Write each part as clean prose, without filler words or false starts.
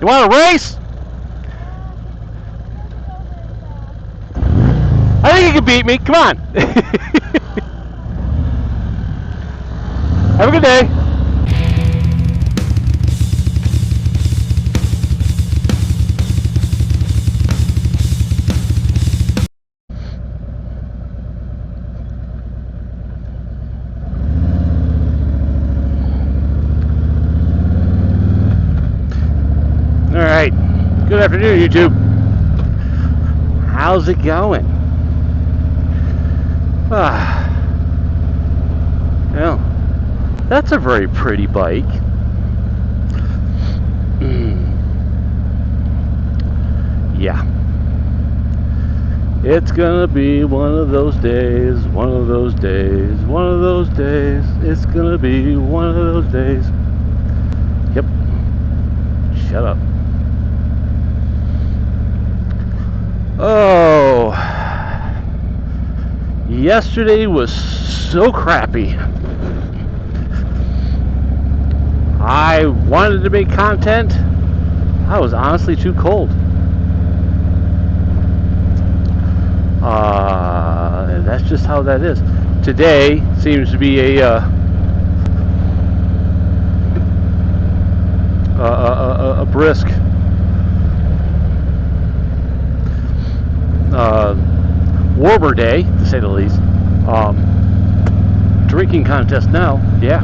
You want to race? I think you can beat me. Come on. Have a good day. All right. Good afternoon, YouTube. How's it going? Well, that's a very pretty bike. Yeah. It's gonna be one of those days, one of those days, one of those days. It's gonna be one of those days. Yep. Shut up. Oh, yesterday was so crappy. I wanted to make content. I was honestly too cold. That's just how that is. Today seems to be a brisk warmer day, to say the least. Drinking contest now, yeah.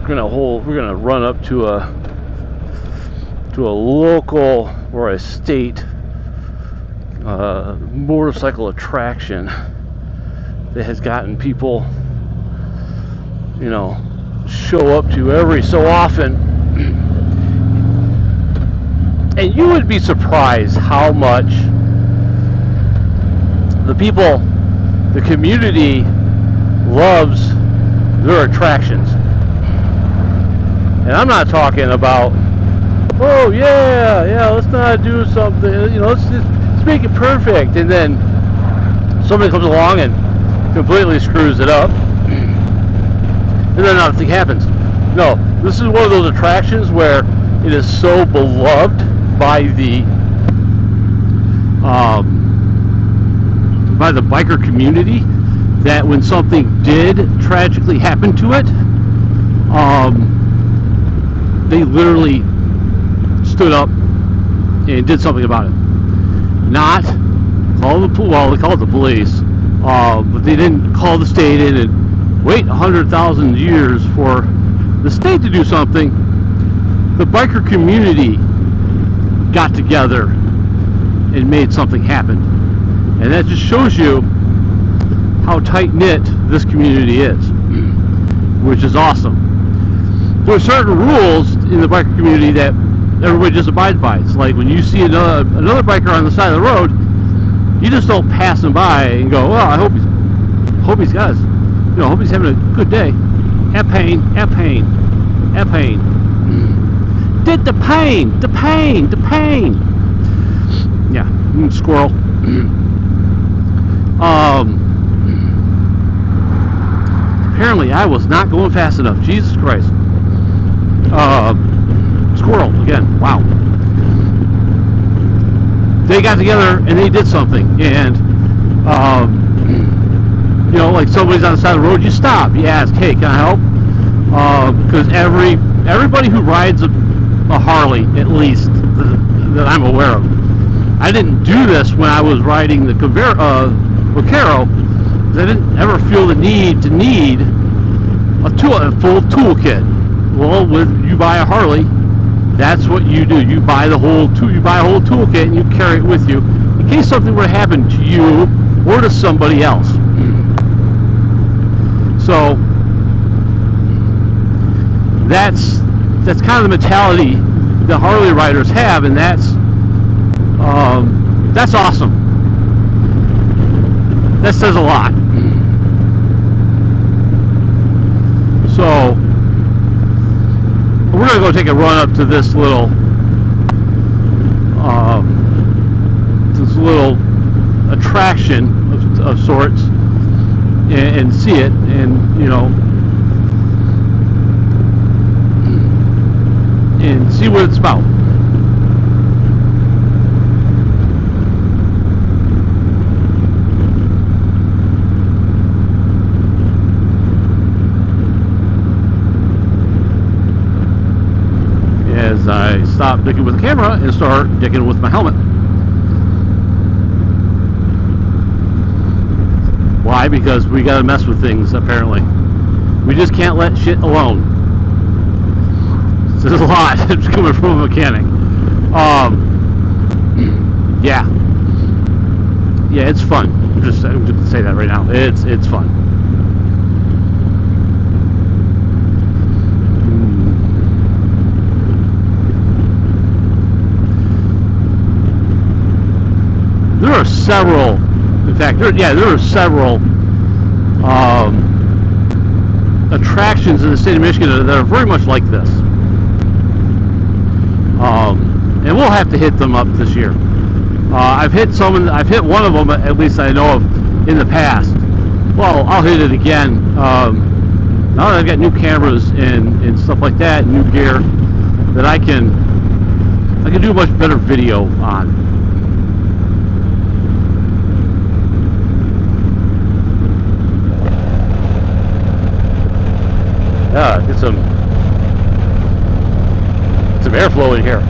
We're gonna run up to a local or a state motorcycle attraction that has gotten people, you know, show up to every so often. And you would be surprised how much the community loves their attractions. And I'm not talking about, oh yeah, let's not do something, you know, let's make it perfect. And then somebody comes along and completely screws it up. And then nothing happens. No, this is one of those attractions where it is so beloved by the biker community that when something did tragically happen to it, they literally stood up and did something about it. Not call they called the police, but they didn't call the state in and wait 100,000 years for the state to do something. The biker community got together and made something happen. And that just shows you how tight-knit this community is, which is awesome. There are certain rules in the biker community that everybody just abides by. It's like when you see another biker on the side of the road, you just don't pass him by and go, well, I hope he's got his, you know, hope he's having a good day. Have pain. Did the pain. Yeah, squirrel. Apparently I was not going fast enough. Jesus Christ. Squirrel again. Wow. They got together and they did something, and you know, like somebody's on the side of the road, you stop, you ask, hey, can I help? Because everybody who rides a Harley, at least that I'm aware of. I didn't do this when I was riding the Vaquero, because I didn't ever feel the need to need a full toolkit. Well, when you buy a Harley, that's what you do. You buy the whole toolkit and you carry it with you in case something were to happen to you or to somebody else. So that's kind of the mentality the Harley riders have, and that's awesome. That says a lot. So we're gonna go take a run up to this little attraction of sorts and see it, and you know, what it's about. As I stop dicking with the camera and start dicking with my helmet. Why? Because we gotta mess with things, apparently. We just can't let shit alone. So there's a lot that's coming from a mechanic. Yeah. Yeah, it's fun. I'm just gonna say that right now. It's fun. There are several, in fact, there are several attractions in the state of Michigan that are very much like this. And we'll have to hit them up this year. I've hit one of them, at least I know of, in the past. Well, I'll hit it again. Now that I've got new cameras and stuff like that, new gear, that I can do a much better video on. Get some airflow in here.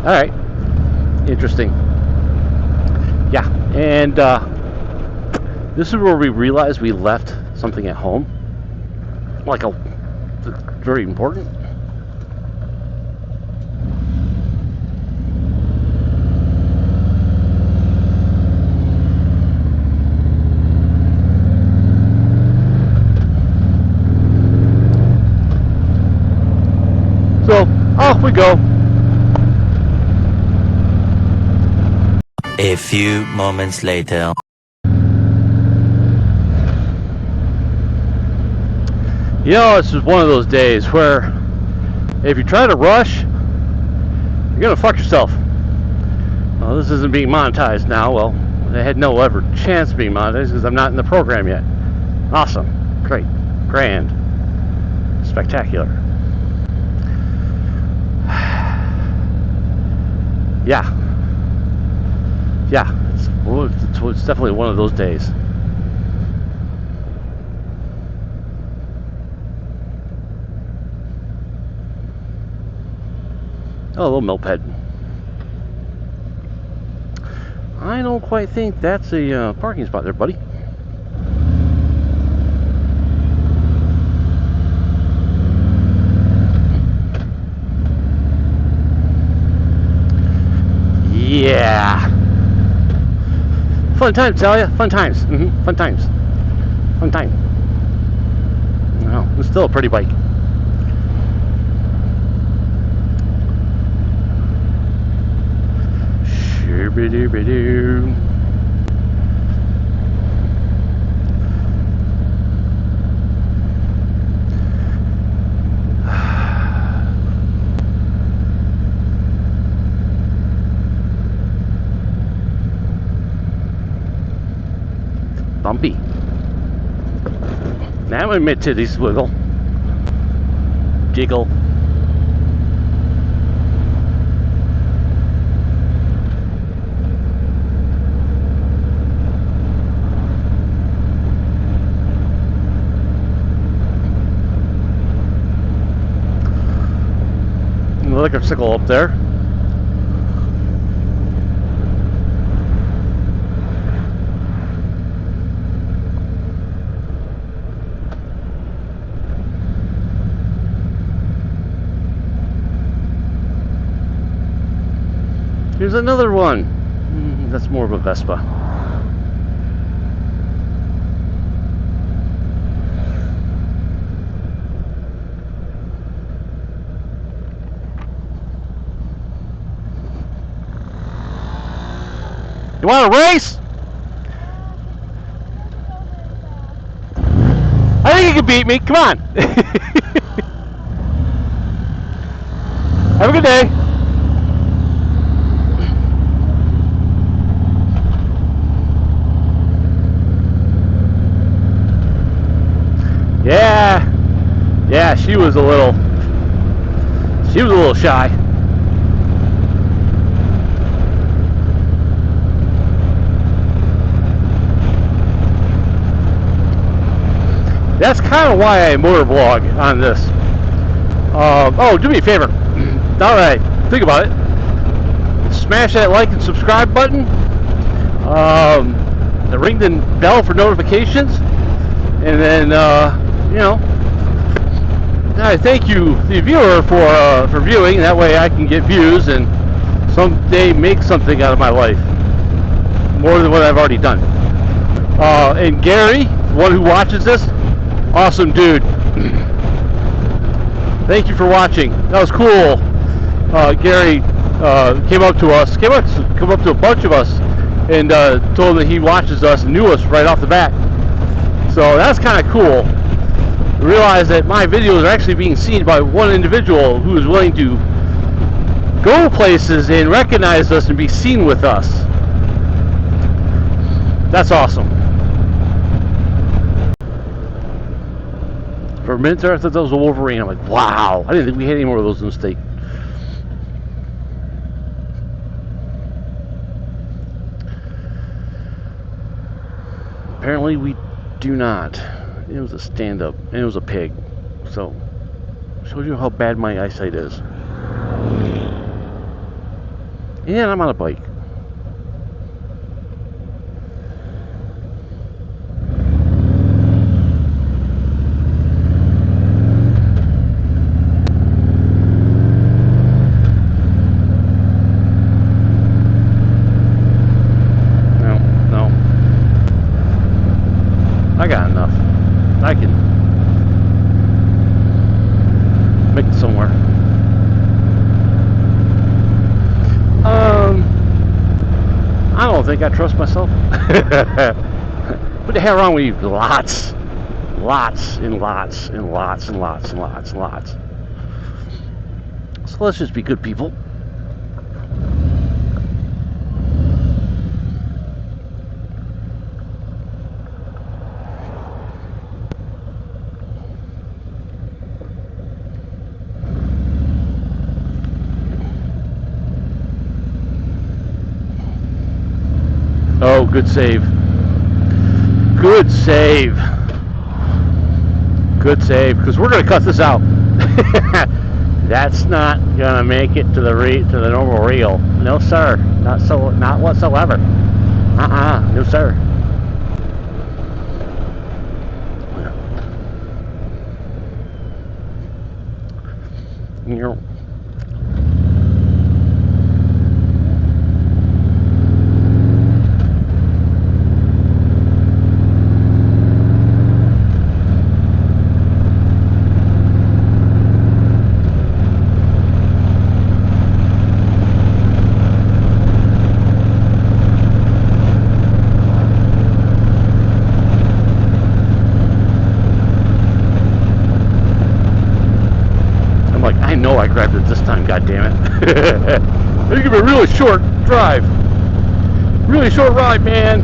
Alright. Interesting. Yeah. And this is where we realized we left something at home. Like very important. So, off we go. A few moments later. You know, this is one of those days where if you try to rush, you're gonna fuck yourself. Well, this isn't being monetized now. Well, I had no ever chance of being monetized because I'm not in the program yet. Awesome. Great. Grand. Spectacular. Yeah. It's definitely one of those days. Oh, a little moped. I don't quite think that's a parking spot there, buddy. Yeah. Fun times, tell ya. Fun times. Fun times. Fun time. Well, it's still a pretty bike. Shoo-be-doo-be-doo. Now my mid titties wiggle. Jiggle. Another sickle up there. Here's another one. That's more of a Vespa. You want to race? I think you can beat me. Come on. Have a good day. Yeah, she was a little shy. That's kind of why I motorblog on this. Oh, do me a favor. Now that I think about it, smash that like and subscribe button. Ring the bell for notifications, and then you know, I thank you, the viewer, for viewing. That way, I can get views and someday make something out of my life, more than what I've already done. And Gary, the one who watches this. Awesome dude. Thank you for watching. That was cool. Gary came up to a bunch of us and told that he watches us and knew us right off the bat. So that's kind of cool. Realize that my videos are actually being seen by one individual who is willing to go places and recognize us and be seen with us. That's awesome. For a minute there, I thought that was a Wolverine. I'm like, wow. I didn't think we had any more of those in the state. Apparently we do not. It was a stand-up, and it was a pig. So, shows you how bad my eyesight is. And I'm on a bike. I got enough. I can make it somewhere. I don't think I trust myself. What the hell wrong with you? Lots and lots and lots and lots and lots and lots. So let's just be good people. Oh, good save. Good save. Good save, because we're going to cut this out. That's not going to make it to the normal reel. No, sir. Not whatsoever. No, sir. I know I grabbed it this time, goddammit. They give me a really short drive. Really short ride, man.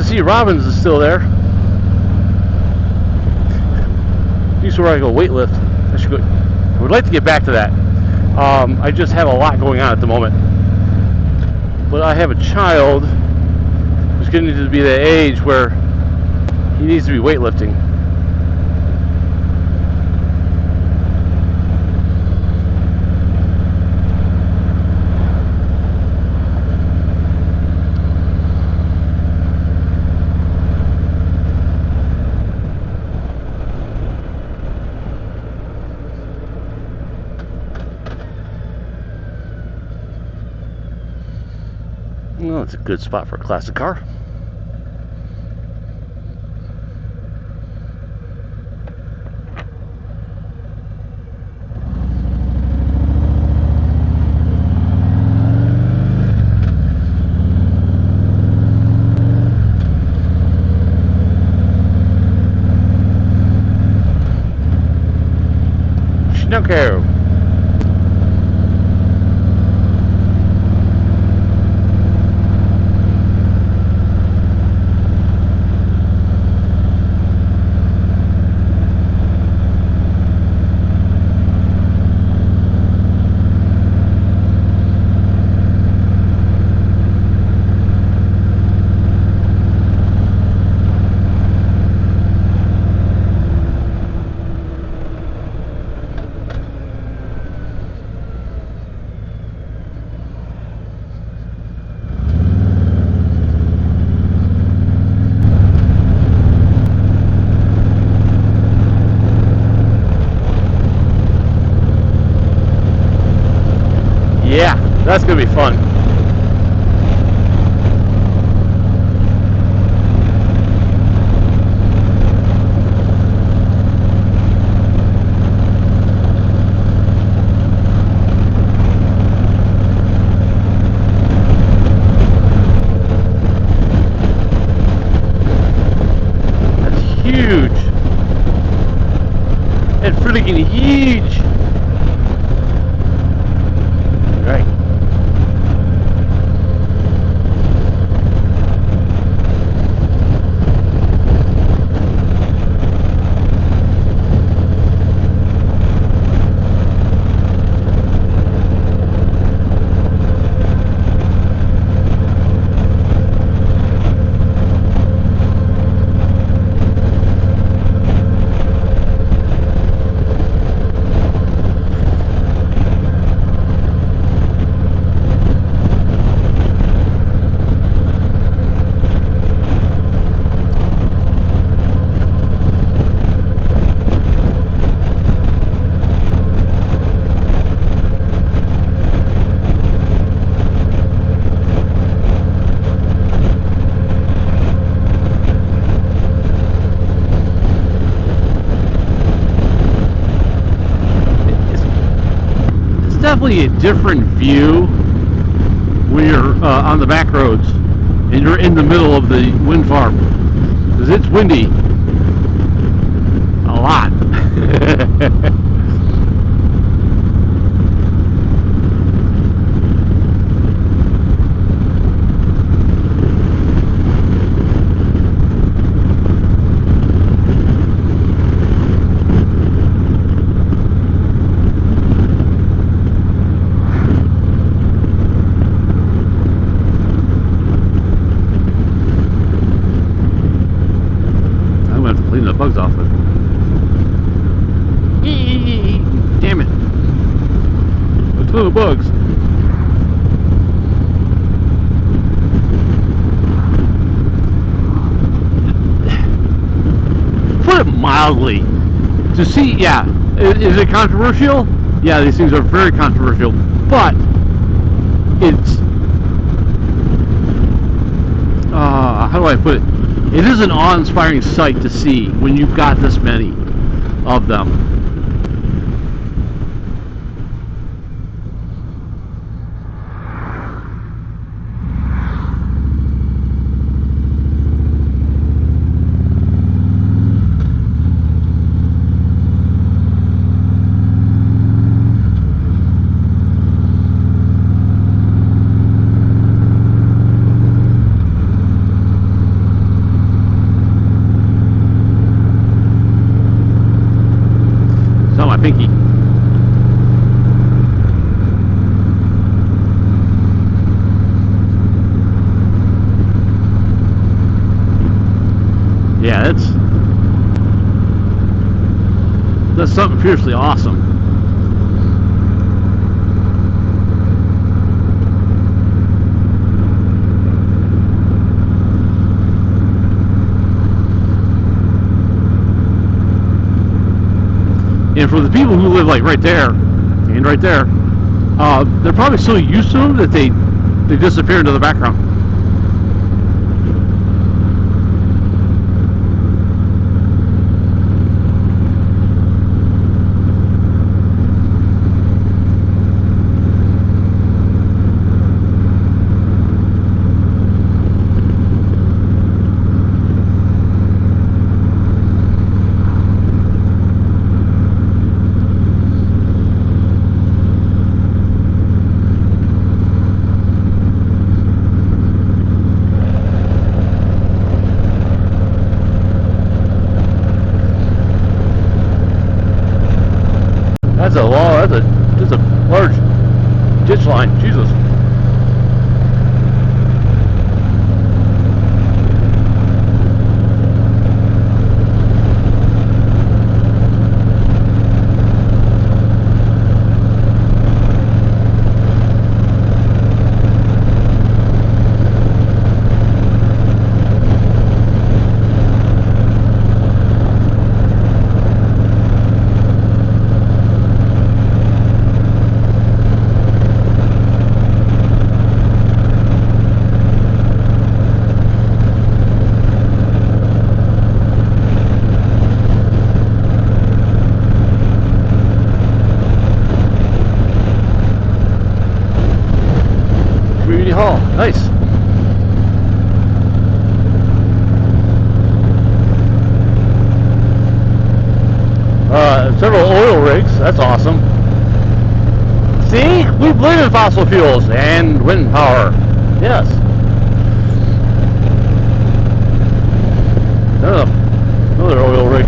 to see Robbins is still there. Used to where I go weightlift. I would like to get back to that. I just have a lot going on at the moment. But I have a child who's getting to be the age where he needs to be weightlifting. Well, it's a good spot for a classic car. Snooker. Yeah, that's gonna be fun. That's huge. It's freaking huge. Right. Definitely a different view when you're on the back roads and you're in the middle of the wind farm, because it's windy a lot. Clean the bugs off it. Damn it. A ton of bugs. Put it mildly. To see, yeah. Is it controversial? Yeah, these things are very controversial. But it's how do I put it? It is an awe-inspiring sight to see when you've got this many of them. pinky. Yeah, that's something fiercely awesome. And for the people who live like right there and right there, they're probably so used to them that they disappear into the background. That's a large ditch line. Jesus. Hall, nice. Several oil rigs, that's awesome. See, we believe in fossil fuels and wind power. Yes. Another oil rig.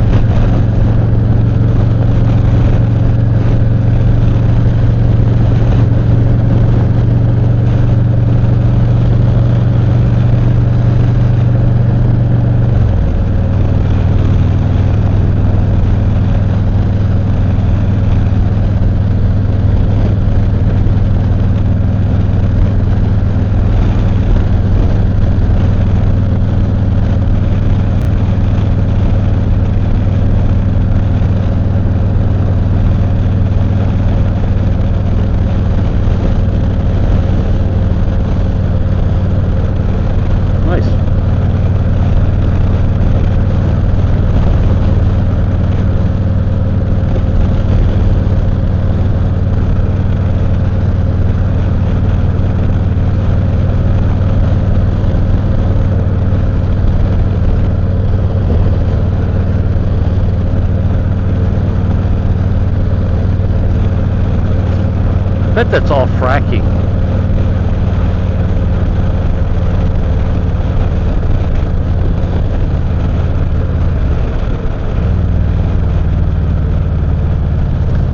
I bet that's all fracking.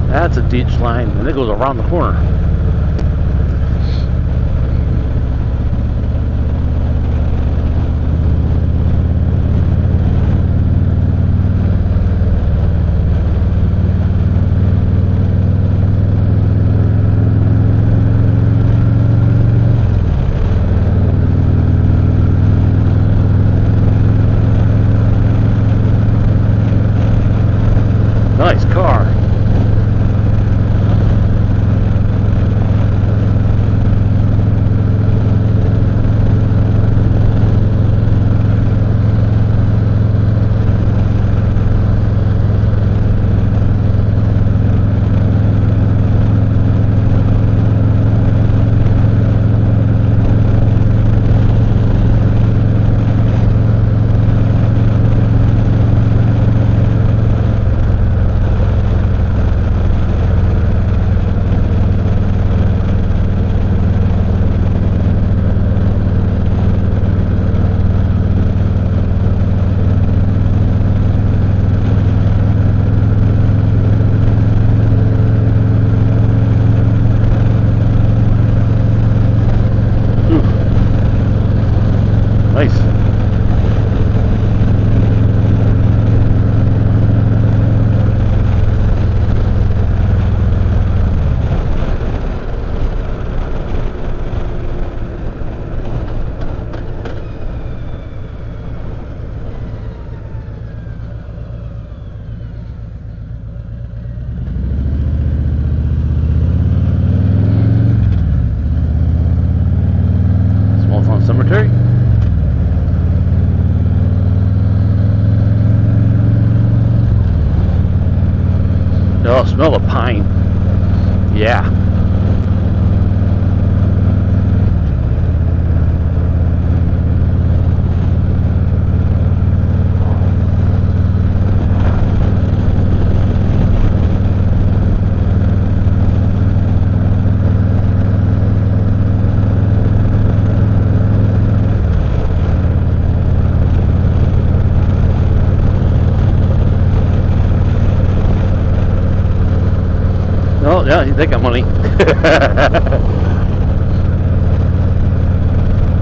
That's a ditch line, and it goes around the corner. Nice car. Oh, smell the pine. Yeah. Oh, yeah, they got money.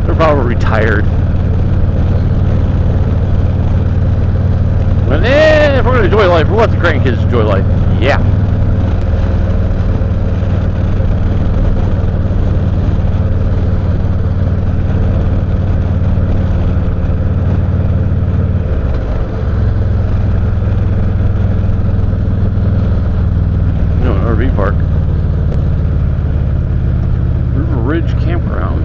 They're probably retired. But, if we're going to enjoy life, we'll let the grandkids enjoy life. Yeah. RV park. River Ridge Campground.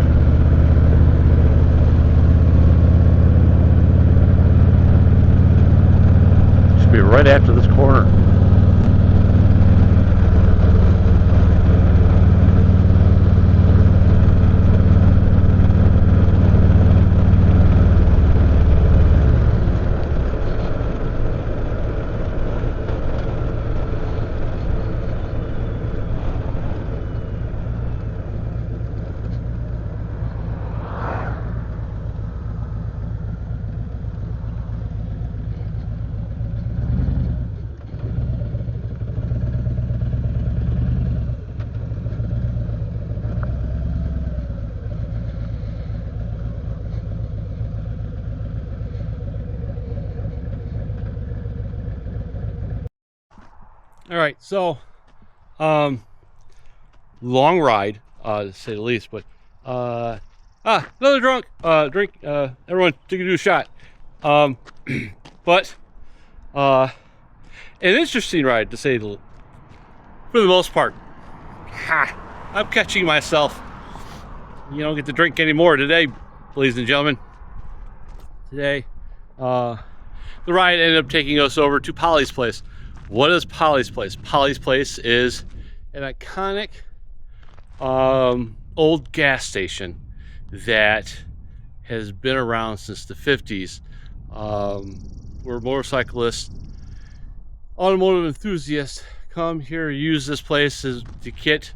Should be right after this corner. All right, so long ride, to say the least, but another drink. Everyone, take a shot. But an interesting ride, to say the for the most part. I'm catching myself. You don't get to drink anymore today, ladies and gentlemen. Today, the ride ended up taking us over to Paulie's place. What is Paulie's place? Paulie's place is an iconic old gas station that has been around since the 50s. Where motorcyclists, automotive enthusiasts come here, use this place as to get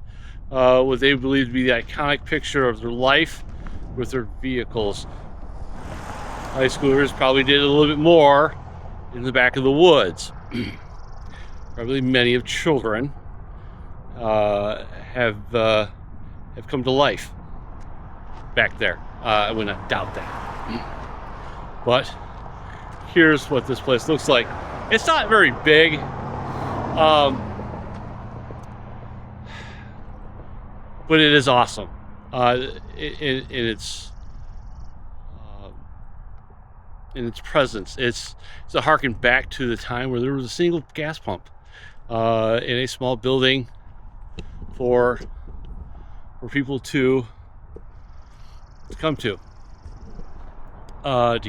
what they believe to be the iconic picture of their life with their vehicles. High schoolers probably did a little bit more in the back of the woods. Probably many of children have come to life back there. I would not doubt that. But here's what this place looks like. It's not very big. But it is awesome. In its presence. It's a harken back to the time where there was a single gas pump in a small building for people to come to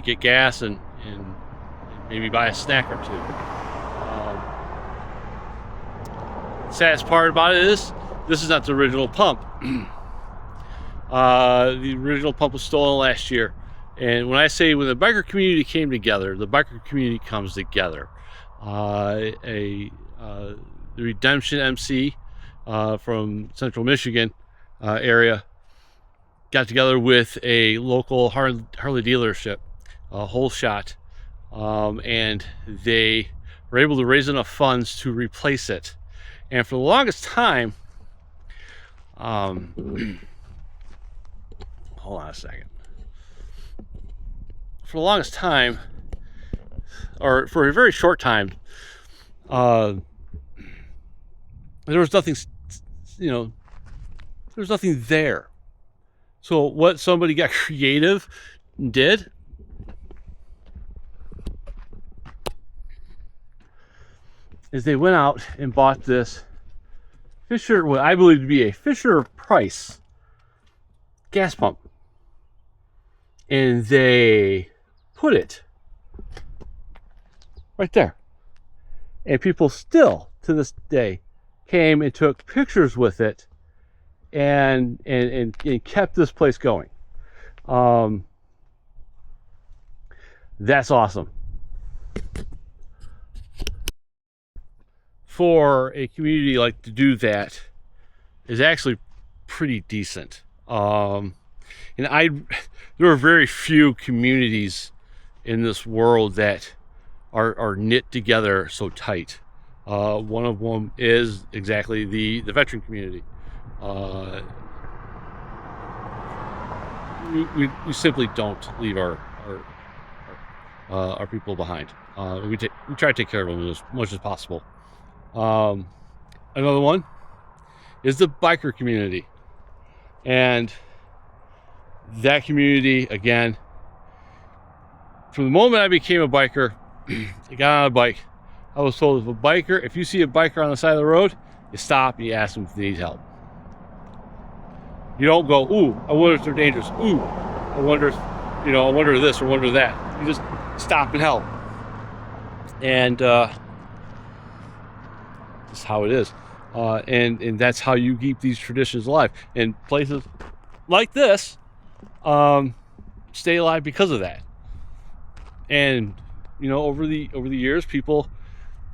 get gas and maybe buy a snack or two. Saddest part about it is this is not the original pump. The original pump was stolen last year. And when I say when the biker community came together, the biker community comes together. The Redemption MC from Central Michigan area got together with a local Harley dealership, Whole Shot, and they were able to raise enough funds to replace it. And for the longest time, hold on a second. For the longest time, or for a very short time, there was nothing, there was nothing there. So what somebody got creative and did is they went out and bought this Fisher, what I believe to be a Fisher Price gas pump. And they put it right there. And people still, to this day came and took pictures with it and kept this place going. That's awesome. For a community like to do that is actually pretty decent. And there are very few communities in this world that are knit together so tight. One of them is exactly the veteran community. We simply don't leave our people behind. We try to take care of them as much as possible. Another one is the biker community, and that community, again, from the moment I became a biker, I got on a bike, I was told if you see a biker on the side of the road, you stop and you ask them if they need help. You don't go, ooh, I wonder if they're dangerous. Ooh, I wonder if, I wonder this or wonder that. You just stop and help. And that's how it is. And that's how you keep these traditions alive. And places like this stay alive because of that. And over the years, people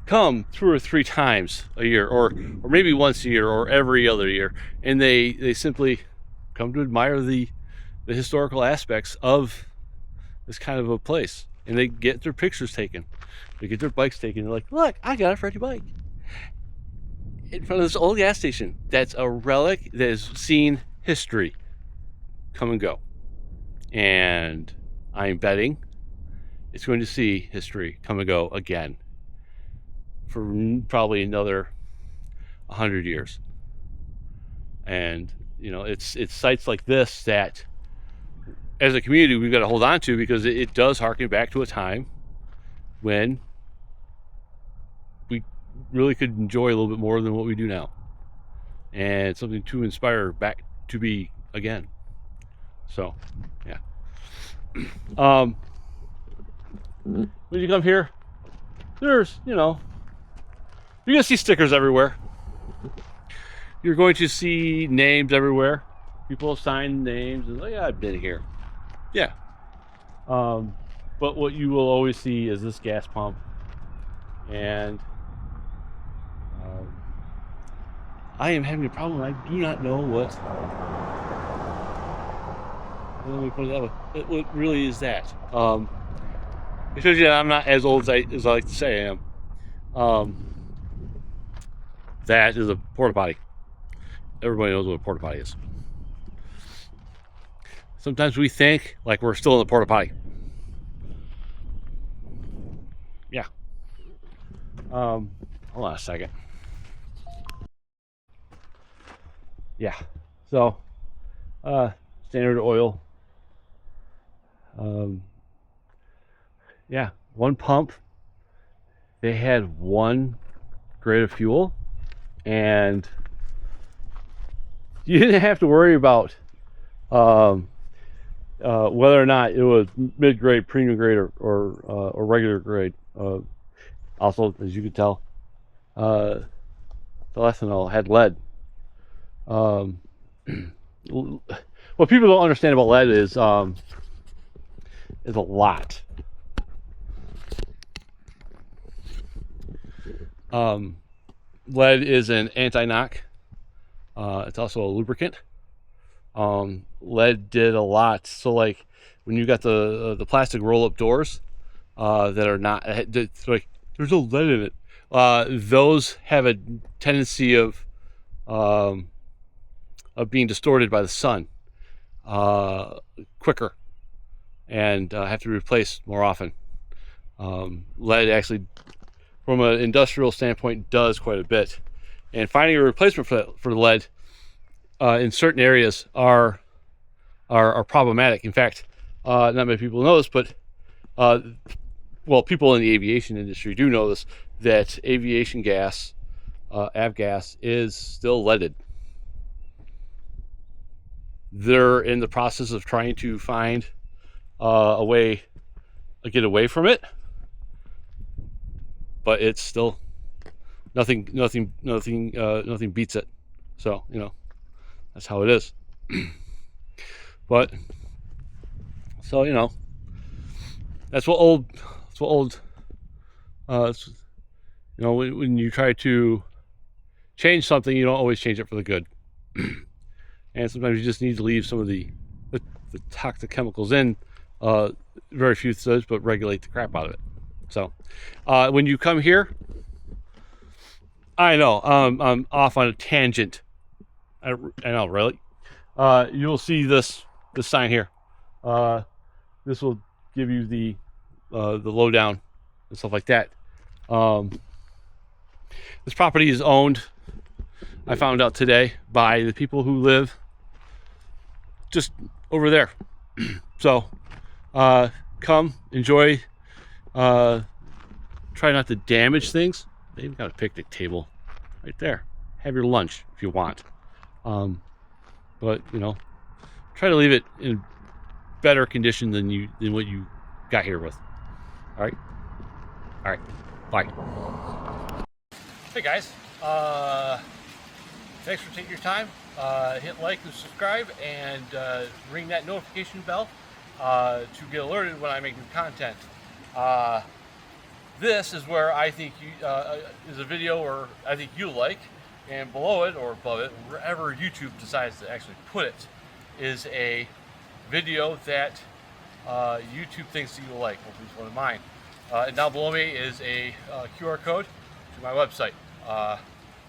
come 2 or 3 times a year, or maybe once a year, or every other year, and they simply come to admire the historical aspects of this kind of a place, and they get their pictures taken, they get their bikes taken. They're like, look, I got a Freddie bike in front of this old gas station. That's a relic that has seen history come and go, and I'm betting it's going to see history come and go again for probably another 100 years. And it's sites like this that, as a community, we've got to hold on to, because it does harken back to a time when we really could enjoy a little bit more than what we do now, and it's something to inspire back to be again. So yeah. When you come here, there's you're gonna see stickers everywhere. You're going to see names everywhere. People sign names and, yeah, I've been here. Yeah. But what you will always see is this gas pump. And I am having a problem. I do not know what. Let me put it that way. What really is that? It shows you that I'm not as old as I like to say I am. That is a porta potty. Everybody knows what a porta potty is. Sometimes we think like we're still in the porta potty. Yeah. Hold on a second. Yeah. So, Standard Oil. Yeah, one pump. They had one grade of fuel, and you didn't have to worry about whether or not it was mid-grade, premium grade, or regular grade. Also, as you can tell, the ethanol had lead. What people don't understand about lead is a lot. Lead is an anti-knock. It's also a lubricant. Lead did a lot. So, like, when you got the plastic roll-up doors that are not, like, there's no lead in it. Those have a tendency of being distorted by the sun quicker, and have to be replaced more often. Lead actually, from an industrial standpoint, does quite a bit, and finding a replacement for lead in certain areas are problematic. In fact, not many people know this, but people in the aviation industry do know this, that aviation gas, avgas, is still leaded. They're in the process of trying to find a way to get away from it, but it's still nothing beats it. So, you know, that's how it is. But so, you know, that's what old you know, when you try to change something, you don't always change it for the good. And sometimes you just need to leave some of the toxic chemicals in. Very few does, but regulate the crap out of it. So when you come here, I know I'm off on a tangent. I know, really. You'll see this sign here. This will give you the lowdown and stuff like that. This property is owned, I found out today, by the people who live just over there. So come, enjoy, try not to damage things. They even got a picnic table right there. Have your lunch if you want. But, you know, try to leave it in better condition than what you got here with. All right, bye. Hey guys, thanks for taking your time. Hit like and subscribe, and ring that notification bell to get alerted when I make new content. This is where I think is a video or I think you like, and below it or above it, wherever YouTube decides to actually put it, is a video that YouTube thinks that you will like. Hopefully it's one of mine. And down below me is a QR code to my website.